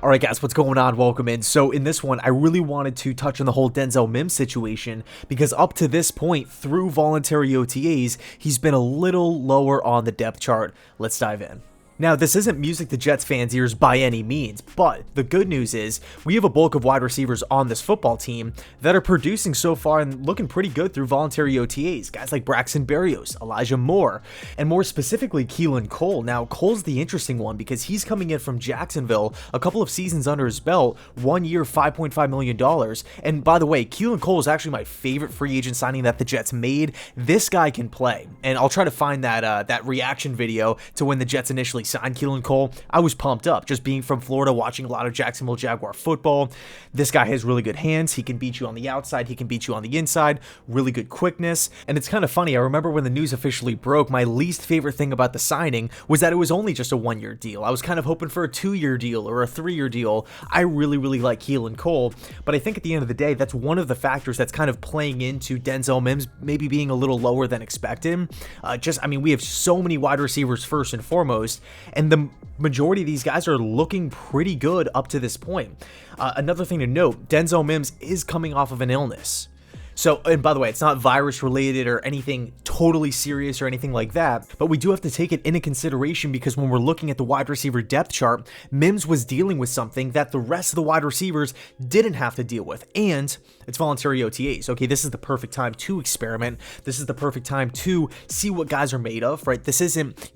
All right, guys, what's going on? Welcome in. So in this one, I really wanted to touch on the whole Denzel Mims situation because up to this point, through voluntary OTAs, he's been a little lower on the depth chart. Let's dive in. Now, this isn't music to Jets fans' ears by any means, but the good news is we have a bulk of wide receivers on this football team that are producing so far and looking pretty good through voluntary OTAs. Guys like Braxton Berrios, Elijah Moore, and more specifically, Keelan Cole. Now, Cole's the interesting one because he's coming in from Jacksonville, a couple of seasons under his belt, 1 year, $5.5 million. And by the way, Keelan Cole is actually my favorite free agent signing that the Jets made. This guy can play, and I'll try to find that reaction video to when the Jets initially signed Keelan Cole. I was pumped up just being from Florida, watching a lot of Jacksonville Jaguar football. This guy has really good hands. He can beat you on the outside. He can beat you on the inside. Really good quickness. And it's kind of funny. I remember when the news officially broke, my least favorite thing about the signing was that it was only just a 1 year deal. I was kind of hoping for a 2-year deal or a 3-year deal. I really like Keelan Cole, but I think at the end of the day, that's one of the factors that's kind of playing into Denzel Mims maybe being a little lower than expected. We have so many wide receivers first and foremost, and the majority of these guys are looking pretty good up to this point. Another thing to note, Denzel Mims is coming off of an illness. So, and by the way, it's not virus related or anything totally serious or anything like that, but we do have to take it into consideration because when we're looking at the wide receiver depth chart, Mims was dealing with something that the rest of the wide receivers didn't have to deal with, and it's voluntary OTAs. Okay, this is the perfect time to experiment. This is the perfect time to see what guys are made of, right? This isn't,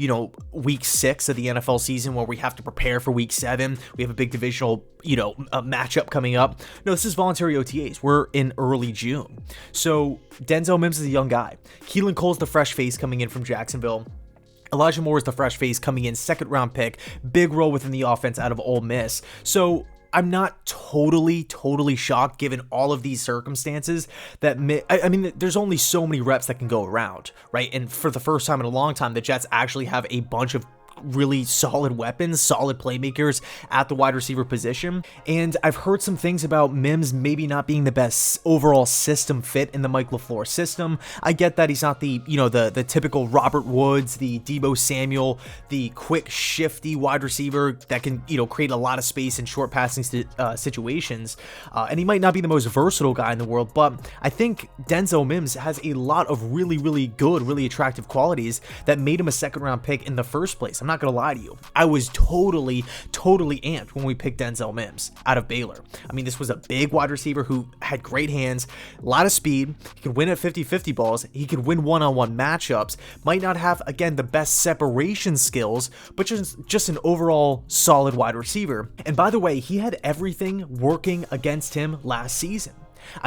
week 6 of the NFL season where we have to prepare for week 7. We have a big divisional, a matchup coming up. No, this is voluntary OTAs. We're in early June. So Denzel Mims is a young guy. Keelan Cole's the fresh face coming in from Jacksonville. Elijah Moore is the fresh face coming in, 2nd round pick, big role within the offense out of Ole Miss. So I'm not totally shocked given all of these circumstances that, there's only so many reps that can go around, right? And for the first time in a long time, the Jets actually have a bunch of really solid weapons, solid playmakers at the wide receiver position. And I've heard some things about Mims maybe not being the best overall system fit in the Mike LaFleur system. I get that he's not the typical Robert Woods, the Deebo Samuel, the quick, shifty wide receiver that can, create a lot of space in short passing situations. And he might not be the most versatile guy in the world, but I think Denzel Mims has a lot of really good, really attractive qualities that made him a 2nd round pick in the first place. I'm not gonna lie to you. I was totally amped when we picked Denzel Mims out of Baylor. This was a big wide receiver who had great hands, a lot of speed. He could win at 50-50 balls. He could win one-on-one matchups. Might not have, again, the best separation skills, but just an overall solid wide receiver. And by the way, he had everything working against him last season.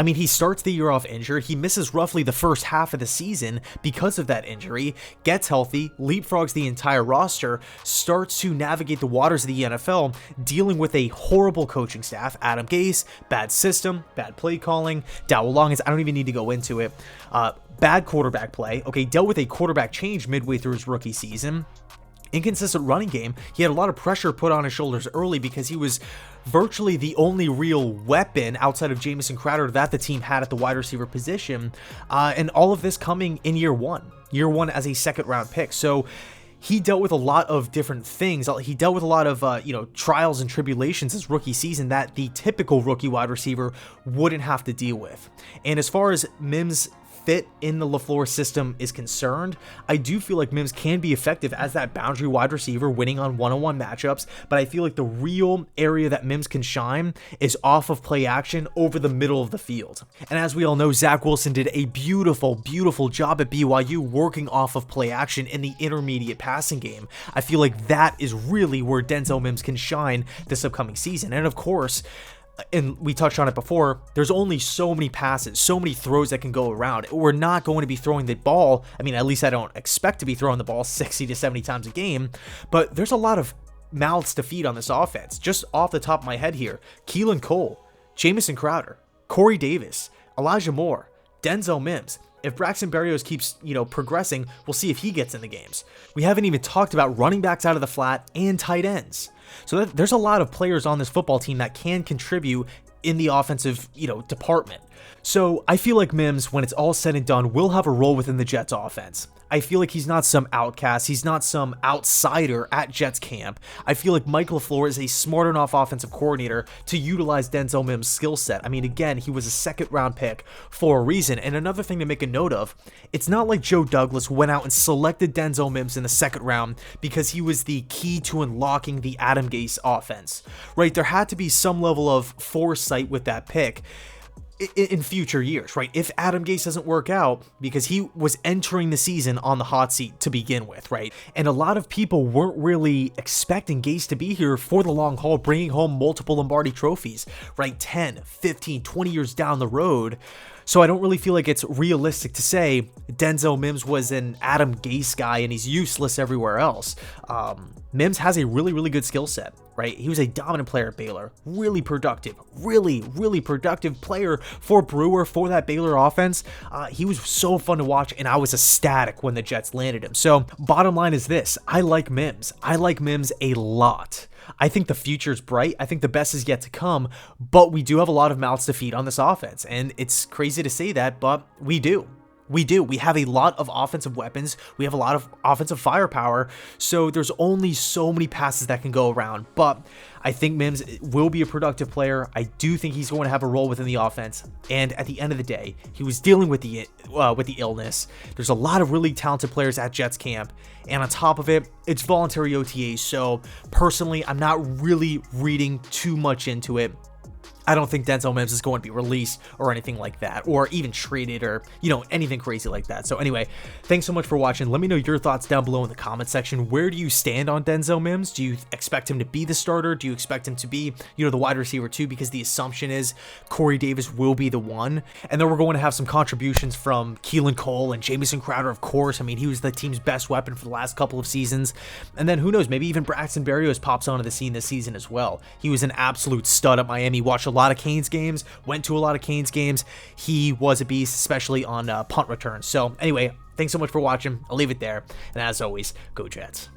He starts the year off injured. He misses roughly the first half of the season because of that injury, gets healthy, leapfrogs the entire roster, starts to navigate the waters of the NFL, dealing with a horrible coaching staff, Adam Gase, bad system, bad play calling, Dowell Longins, I don't even need to go into it, bad quarterback play, okay, dealt with a quarterback change midway through his rookie season, inconsistent running game. He had a lot of pressure put on his shoulders early because he was virtually the only real weapon outside of Jamison Crowder that the team had at the wide receiver position. And all of this coming in year one as a 2nd round pick. So he dealt with a lot of different things. He dealt with a lot of, trials and tribulations this rookie season that the typical rookie wide receiver wouldn't have to deal with. And as far as Mims' fit in the LaFleur system is concerned, I do feel like Mims can be effective as that boundary wide receiver winning on one-on-one matchups, but I feel like the real area that Mims can shine is off of play action over the middle of the field. And as we all know, Zach Wilson did a beautiful job at BYU working off of play action in the intermediate passing game. I feel like that is really where Denzel Mims can shine this upcoming season. And of course, and we touched on it before, there's only so many passes, so many throws that can go around. We're not going to be throwing the ball. At least I don't expect to be throwing the ball 60 to 70 times a game, but there's a lot of mouths to feed on this offense. Just off the top of my head here, Keelan Cole, Jamison Crowder, Corey Davis, Elijah Moore, Denzel Mims. If Braxton Berrios keeps, progressing, we'll see if he gets in the games. We haven't even talked about running backs out of the flat and tight ends. So there's a lot of players on this football team that can contribute in the offensive, department. So I feel like Mims, when it's all said and done, will have a role within the Jets offense. I feel like he's not some outcast. He's not some outsider at Jets camp. I feel like Mike LaFleur is a smart enough offensive coordinator to utilize Denzel Mims' skill set. I mean, again, he was a second-round pick for a reason. And another thing to make a note of, it's not like Joe Douglas went out and selected Denzel Mims in the second round because he was the key to unlocking the Adam Gase offense, right? There had to be some level of foresight with that pick in future years, right? If Adam Gase doesn't work out, because he was entering the season on the hot seat to begin with, right? And a lot of people weren't really expecting Gase to be here for the long haul, bringing home multiple Lombardi trophies, right? 10, 15, 20 years down the road. So I don't really feel like it's realistic to say Denzel Mims was an Adam Gase guy and he's useless everywhere else. Mims has a really, really good skill set, right? He was a dominant player at Baylor, really productive, really productive player for Brewer, for that Baylor offense. He was so fun to watch, and I was ecstatic when the Jets landed him. So bottom line is this: I like Mims. I like Mims a lot. I think the future's bright. I think the best is yet to come, but we do have a lot of mouths to feed on this offense, and it's crazy to say that, but we do. We do. We have a lot of offensive weapons. We have a lot of offensive firepower. So there's only so many passes that can go around. But I think Mims will be a productive player. I do think he's going to have a role within the offense. And at the end of the day, he was dealing with the illness. There's a lot of really talented players at Jets camp. And on top of it, it's voluntary OTAs. So personally, I'm not really reading too much into it. I don't think Denzel Mims is going to be released or anything like that, or even traded, or, anything crazy like that. So anyway, thanks so much for watching. Let me know your thoughts down below in the comment section. Where do you stand on Denzel Mims? Do you expect him to be the starter? Do you expect him to be, the wide receiver too? Because the assumption is Corey Davis will be the one. And then we're going to have some contributions from Keelan Cole and Jamison Crowder, of course. I mean, he was the team's best weapon for the last couple of seasons. And then who knows, maybe even Braxton Berrios pops onto the scene this season as well. He was an absolute stud at Miami. Watched a lot of Canes games, went to a lot of Canes games. He was a beast, especially on punt returns. So anyway, thanks so much for watching. I'll leave it there. And as always, go Jets.